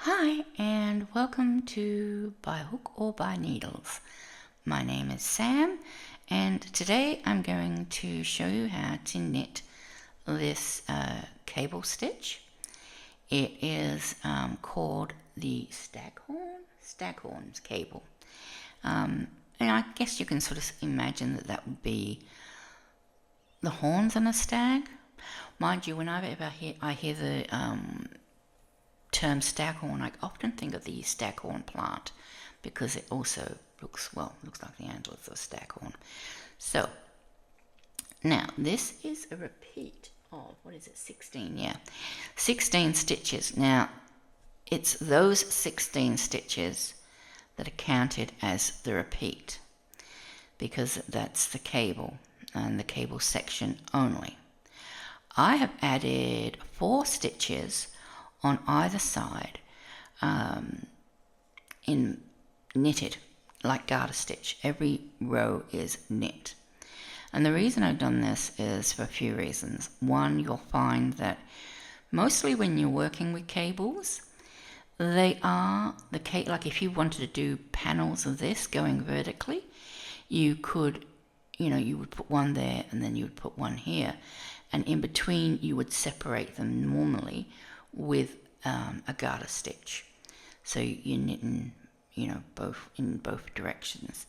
Hi and welcome to By Hook or By Needles. My name is Sam and today I'm going to show you how to knit this cable stitch. It is called the Staghorns cable. And I guess you can sort of imagine that would be the horns on a stag. Mind you, whenever I hear the term staghorn, I often think of the staghorn plant because it also looks like the antlers of a staghorn. So now this is a repeat of, 16? Yeah, 16 stitches. Now it's those 16 stitches that are counted as the repeat because that's the cable and the cable section only. I have added 4 stitches on either side in knitted, like garter stitch. Every row is knit. And the reason I've done this is for a few reasons. One, you'll find that mostly when you're working with cables, they are like if you wanted to do panels of this going vertically, you could, you would put one there and then you would put one here, and in between you would separate them normally with a garter stitch. So you're knitting, both in both directions.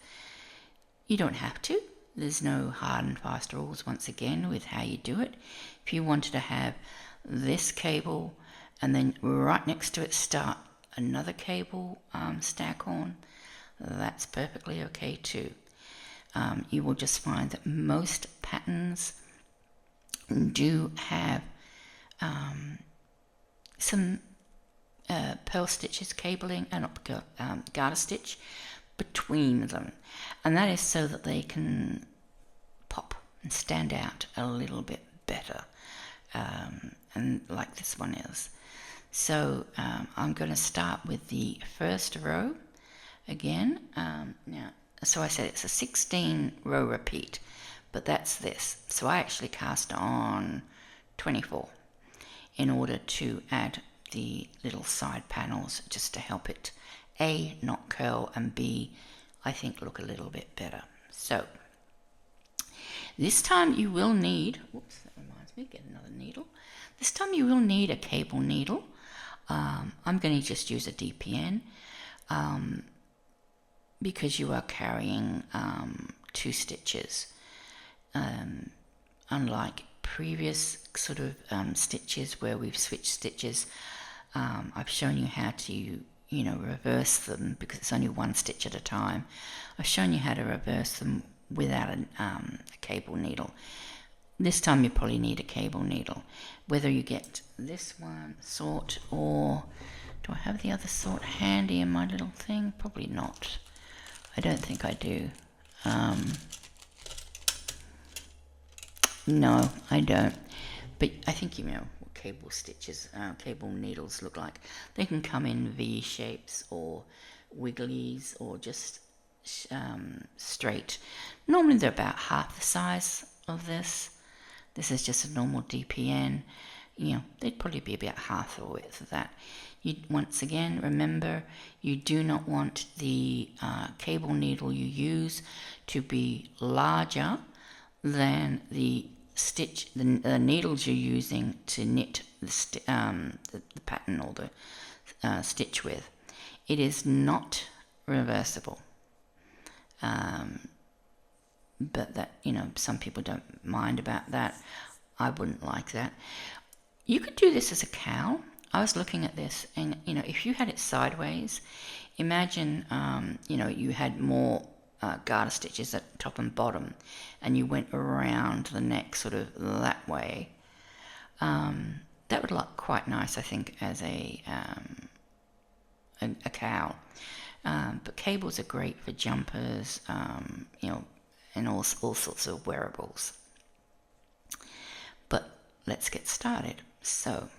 You don't have to. There's no hard and fast rules once again with how you do it. If you wanted to have this cable and then right next to it start another cable staghorn, that's perfectly okay too. You will just find that most patterns do have some pearl stitches, cabling, and garter stitch between them, and that is so that they can pop and stand out a little bit better, and like this one is. So I'm going to start with the first row again. Now, so I said it's a 16 row repeat, but that's this. So I actually cast on 24 in order to add the little side panels just to help it A, not curl, and B, I think look a little bit better. So this time you will need, whoops, that reminds me, get another needle. This time you will need a cable needle. I'm going to just use a DPN because you are carrying 2 stitches. Unlike previous sort of stitches where we've switched stitches, I've shown you how to reverse them because it's only 1 stitch at a time. I've shown you how to reverse them without a cable needle. This time you probably need a cable needle, whether you get this one sort, or do I have the other sort handy in my little thing? Probably not. I don't think I do. No, I don't. But I think you know what cable stitches, cable needles look like. They can come in V shapes or wigglies or just straight. Normally they're about half the size of this. This is just a normal DPN. They'd probably be about half the width of that. Once again, remember, you do not want the cable needle you use to be larger than the stitch, the needles you're using to knit the pattern or the stitch with. It is not reversible. But that, some people don't mind about that. I wouldn't like that. You could do this as a cowl. I was looking at this and, if you had it sideways, imagine, you had more garter stitches at top and bottom and you went around the neck sort of that way. That would look quite nice, I think, as a cowl. But cables are great for jumpers, and all sorts of wearables. But let's get started. So,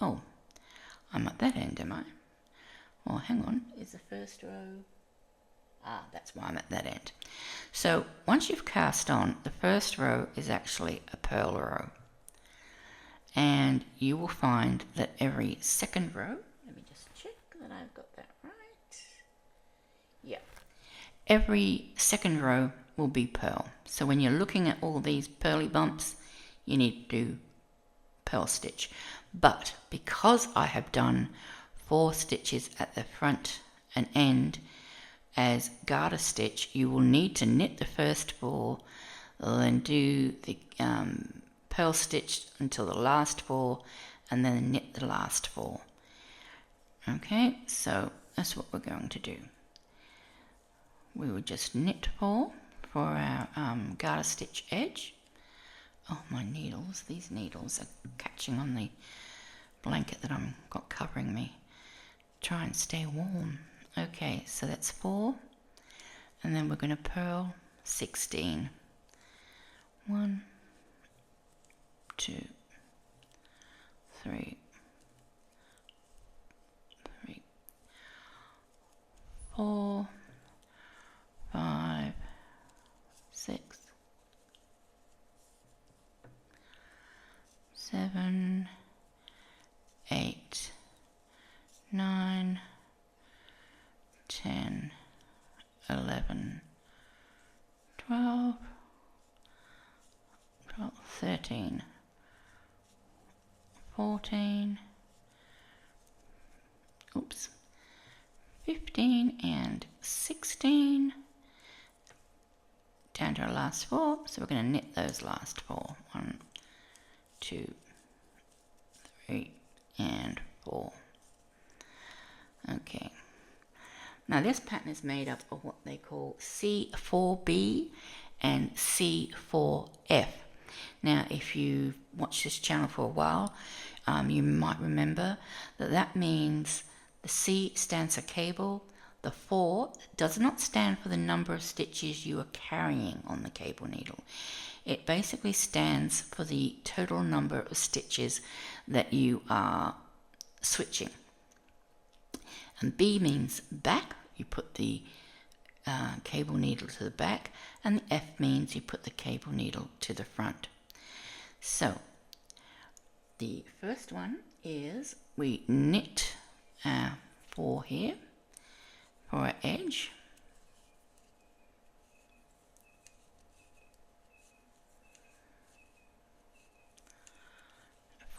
I'm at that end, am I? Oh, hang on, is the first row? That's why I'm at that end. So once you've cast on, the first row is actually a purl row. And you will find that every second row, let me just every second row will be purl. So when you're looking at all these pearly bumps, you need to do purl stitch. But because I have done 4 stitches at the front and end as garter stitch, you will need to knit the first 4, then do the purl stitch until the last 4, and then knit the last 4. Okay, so that's what we're going to do. We will just knit 4 for our garter stitch edge. Oh, my needles, these needles are catching on the blanket that I've got covering me. Try and stay warm. Okay, so that's 4, and then we're going to purl 16. 1, 2, 3, 4, 5, 6, 7, 8, 9, 10, 11, 12, 13, 14, 15 and 16, down to our last 4, so we're going to knit those last 4. 1, 2, 3 and 4. Okay, now this pattern is made up of what they call C4B and C4F. Now if you've watched this channel for a while, you might remember that that means the C stands for cable, the 4 does not stand for the number of stitches you are carrying on the cable needle. It basically stands for the total number of stitches that you are switching. And B means back, you put the cable needle to the back, and the F means you put the cable needle to the front. So the first one is we knit our 4 here for our edge.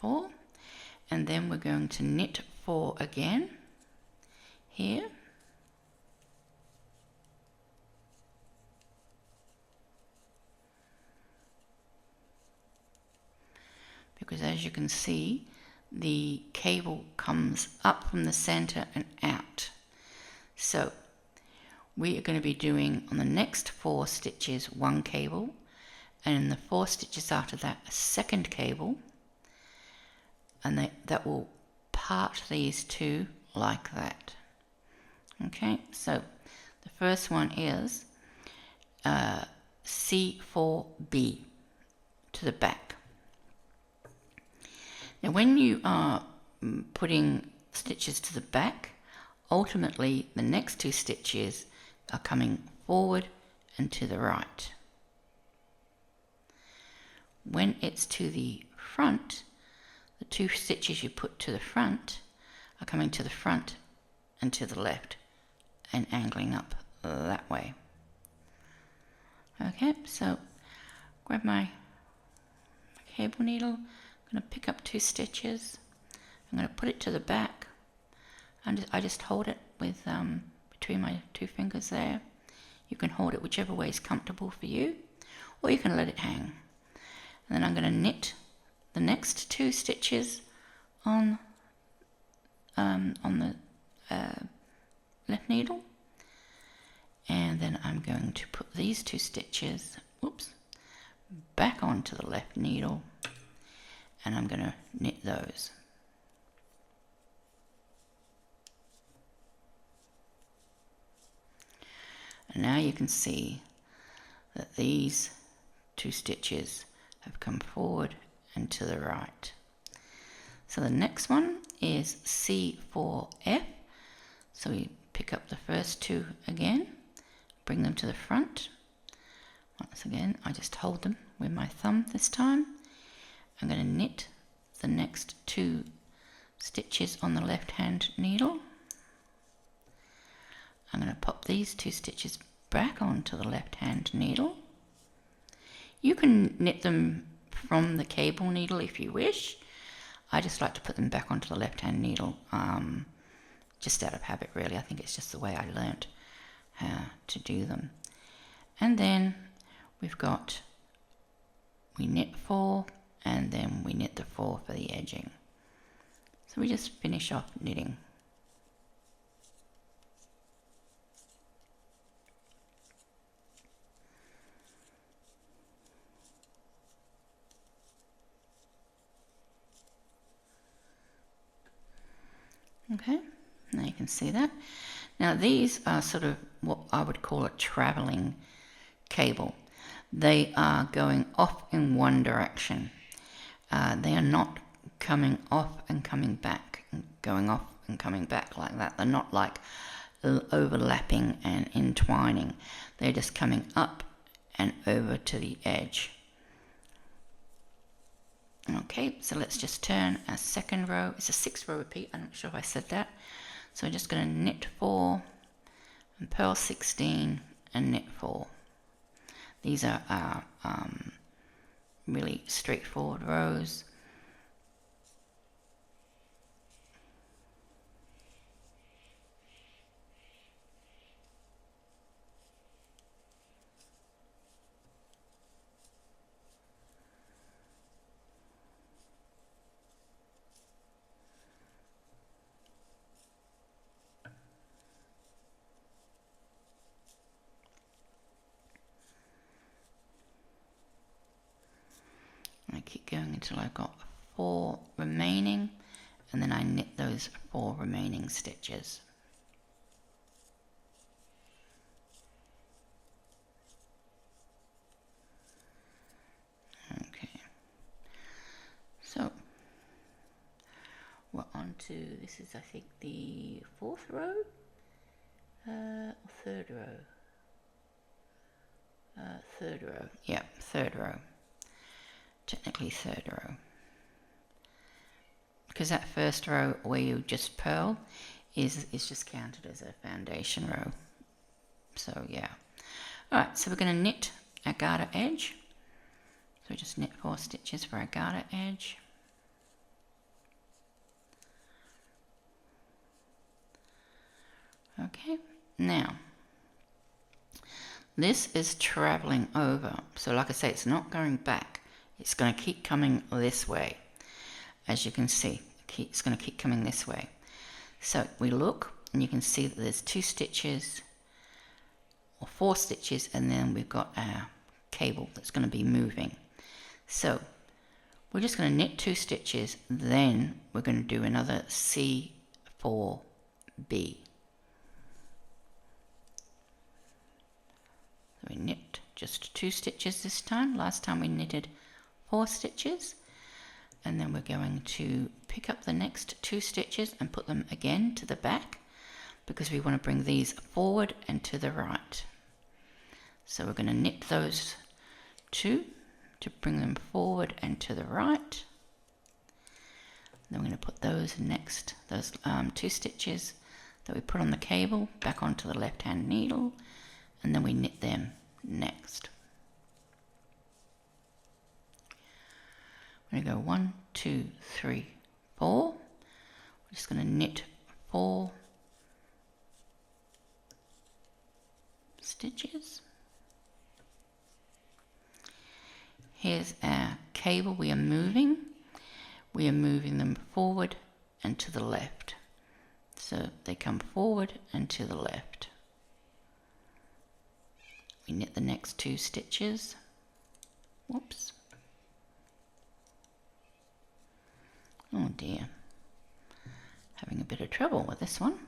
Four, and then we're going to knit 4 again here. Because as you can see, the cable comes up from the center and out. So we are going to be doing on the next 4 stitches 1 cable, and in the 4 stitches after that a second cable, and that will part these 2 like that. Okay, so the first one is C4B to the back. Now when you are putting stitches to the back, ultimately the next 2 stitches are coming forward and to the right. When it's to the front, the 2 stitches you put to the front are coming to the front and to the left and angling up that way. Okay, so grab my cable needle, I'm going to pick up 2 stitches, I'm going to put it to the back, and I just hold it with between my 2 fingers there. You can hold it whichever way is comfortable for you, or you can let it hang. And then I'm going to knit the next 2 stitches on the left needle, and then I'm going to put these 2 stitches back onto the left needle, and I'm going to knit those. And now you can see that these 2 stitches have come forward and to the right. So the next one is C4F. So we pick up the first 2 again, bring them to the front. Once again, I just hold them with my thumb this time. I'm going to knit the next 2 stitches on the left hand needle. I'm going to pop these 2 stitches back onto the left hand needle. You can knit them from the cable needle if you wish. I just like to put them back onto the left hand needle, just out of habit really. I think it's just the way I learnt how to do them. And then we knit 4 and then we knit the 4 for the edging. So we just finish off knitting. Okay, now you can see that. Now these are sort of what I would call a traveling cable. They are going off in one direction. They are not coming off and coming back, and going off and coming back like that. They're not like overlapping and entwining. They're just coming up and over to the edge. Okay, so let's just turn our second row. It's a 6-row repeat. I'm not sure if I said that. So we're just going to knit 4 and purl 16 and knit 4. These are our really straightforward rows. I keep going until I've got 4 remaining, and then I knit those 4 remaining stitches. Okay, so we're on to, this is I think the 4th row, or 3rd row. 3rd row, yeah, 3rd row. Technically 3rd row, because that 1st row where you just purl is just counted as a foundation row. So yeah. Alright, so we're going to knit our garter edge. So just knit 4 stitches for our garter edge. Okay, now this is traveling over, so like I say, it's not going back. It's going to keep coming this way. As you can see, it's going to keep coming this way. So we look and you can see that there's 2 stitches or 4 stitches, and then we've got our cable that's going to be moving. So we're just going to knit 2 stitches, then we're going to do another C4B. So we knit just 2 stitches this time. Last time we knitted 4 stitches, and then we're going to pick up the next 2 stitches and put them again to the back, because we want to bring these forward and to the right. So we're going to knit those 2 to bring them forward and to the right. Then we're going to put those 2 stitches that we put on the cable back onto the left hand needle, and then we knit them next. We're going to go 1, 2, 3, 4. We're just going to knit 4 stitches. Here's our cable we are moving. We are moving them forward and to the left. So they come forward and to the left. We knit the next 2 stitches. Whoops. Oh dear, having a bit of trouble with this one.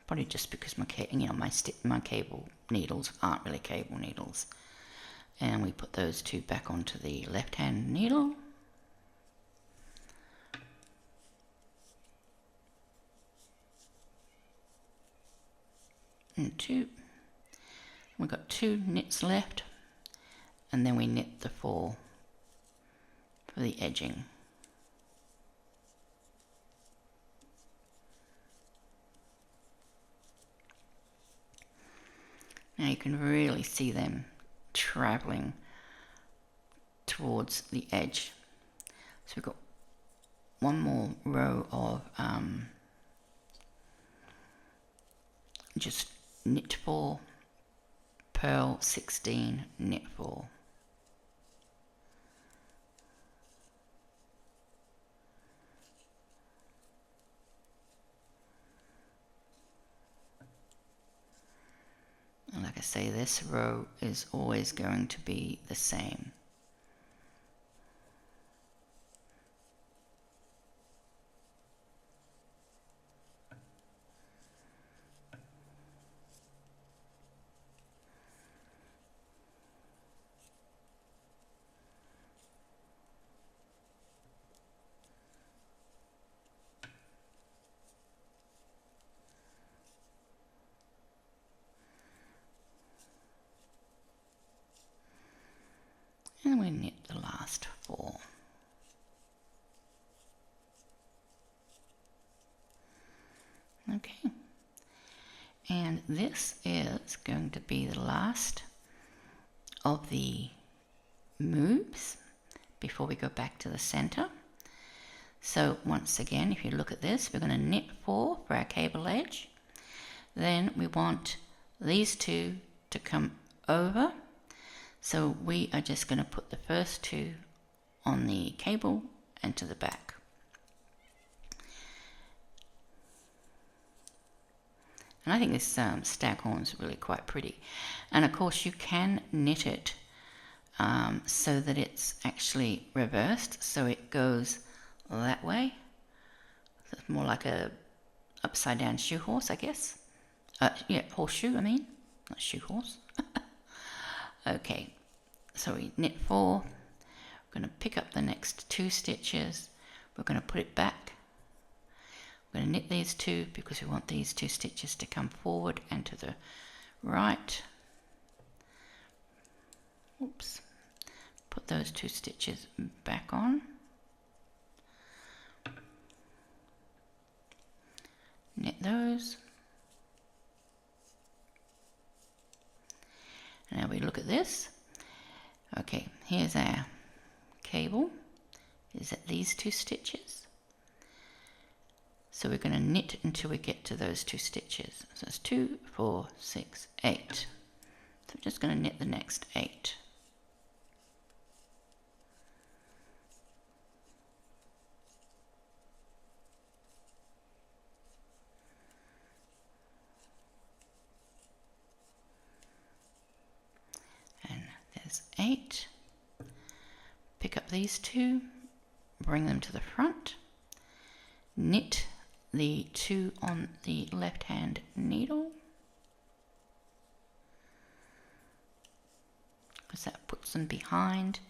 Probably just because my cable needles aren't really cable needles. And we put those 2 back onto the left hand needle. And 2. We've got 2 knits left, and then we knit the 4 for the edging. Now you can really see them traveling towards the edge. So we've got one more row of just knit 4, purl 16, knit 4. And like I say, this row is always going to be the same. And we knit the last 4. Okay, and this is going to be the last of the moves before we go back to the center. So once again, if you look at this, we're going to knit 4 for our cable edge. Then we want these 2 to come over. So we are just going to put the first 2 on the cable and to the back. And I think this staghorn is really quite pretty. And of course you can knit it so that it's actually reversed. So it goes that way. So it's more like a upside down shoe horse, I guess. Yeah, horseshoe, I mean. Not shoe horse. Okay, so we knit 4, we're going to pick up the next 2 stitches, we're going to put it back, we're going to knit these 2 because we want these 2 stitches to come forward and to the right. Oops, put those 2 stitches back on, knit those. Now we look at this. Okay, here's our cable. Is at these 2 stitches. So we're going to knit until we get to those 2 stitches. So it's 2, 4, 6, 8. So we're just going to knit the next 8. There's 8. Pick up these 2, bring them to the front, knit the 2 on the left hand needle, because that puts them behind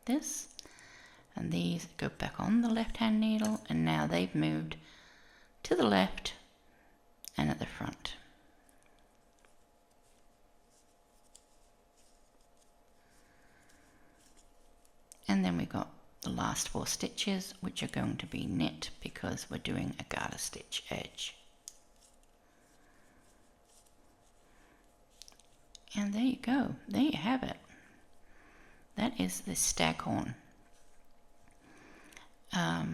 this, and these go back on the left hand needle, and now they've moved to the left and at the front. And then we've got the last 4 stitches, which are going to be knit because we're doing a garter stitch edge. And there you go. There you have it. That is the staghorn. I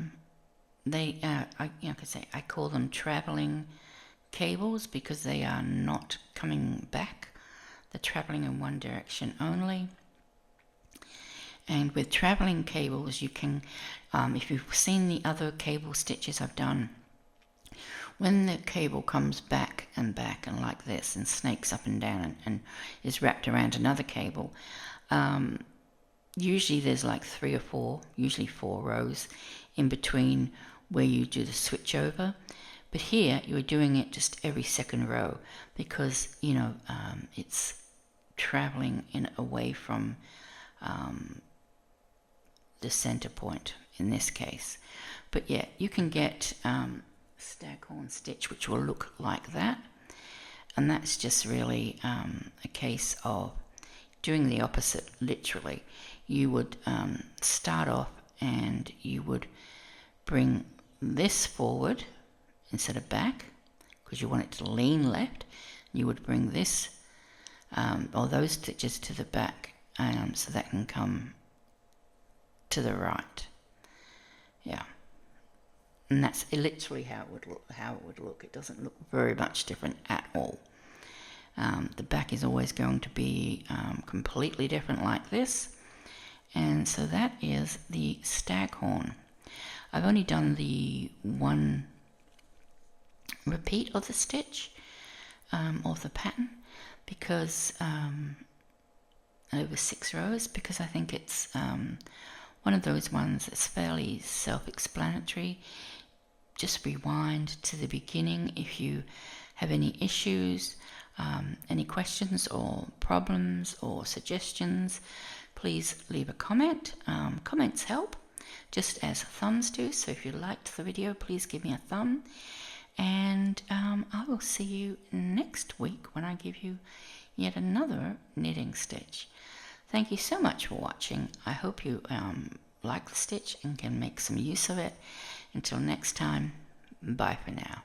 call them traveling cables because they are not coming back. They're traveling in one direction only. And with traveling cables, you can, if you've seen the other cable stitches I've done, when the cable comes back and like this and snakes up and down and is wrapped around another cable, usually there's like 3 or 4, usually 4 rows in between where you do the switch over. But here you're doing it just every second row because, it's traveling away from the center point in this case. But yeah, you can get staghorn stitch which will look like that, and that's just really a case of doing the opposite. Literally, you would start off and you would bring this forward instead of back because you want it to lean left, you would bring this or those stitches to the back, so that can come to the right. Yeah, and that's literally how it would look. It doesn't look very much different at all. The back is always going to be completely different like this. And so that is the staghorn. I've only done the one repeat of the stitch of the pattern, because over 6 rows, because I think it's one of those ones that's fairly self-explanatory. Just rewind to the beginning if you have any issues, any questions or problems or suggestions. Please leave a comment. Comments help, just as thumbs do. So if you liked the video, please give me a thumb. And I will see you next week when I give you yet another knitting stitch. Thank you so much for watching. I hope you like the stitch and can make some use of it. Until next time, bye for now.